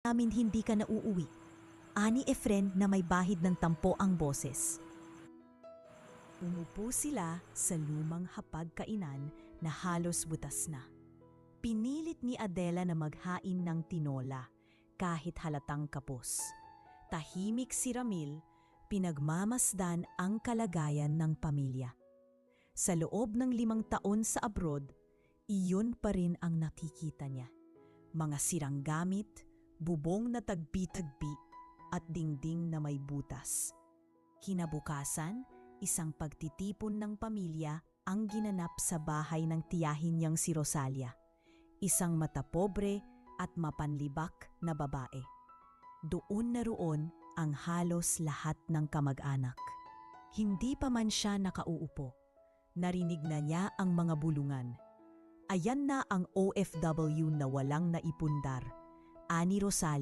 namin hindi ka na uuwi. Ani Efren na may bahid ng tampo ang boses. Umupo sila sa lumang hapagkainan na halos butas na. Pinilit ni Adela na maghain ng tinola kahit halatang kapos. Tahimik si Ramil, pinagmamasdan ang kalagayan ng pamilya. Sa loob ng 5 taon sa abroad, iyon pa rin ang nakikita niya. Mga sirang gamit, bubong na tagbi-tagbi at dingding na may butas. Kinabukasan, isang pagtitipon ng pamilya ang ginanap sa bahay ng tiyahin niyang si Rosalia, isang matapobre at mapanlibak na babae. Doon na roon ang halos lahat ng kamag-anak. Hindi pa man siya nakauupo, narinig na niya ang mga bulungan. Ayan na ang OFW na walang naipundar, ani Rosalia.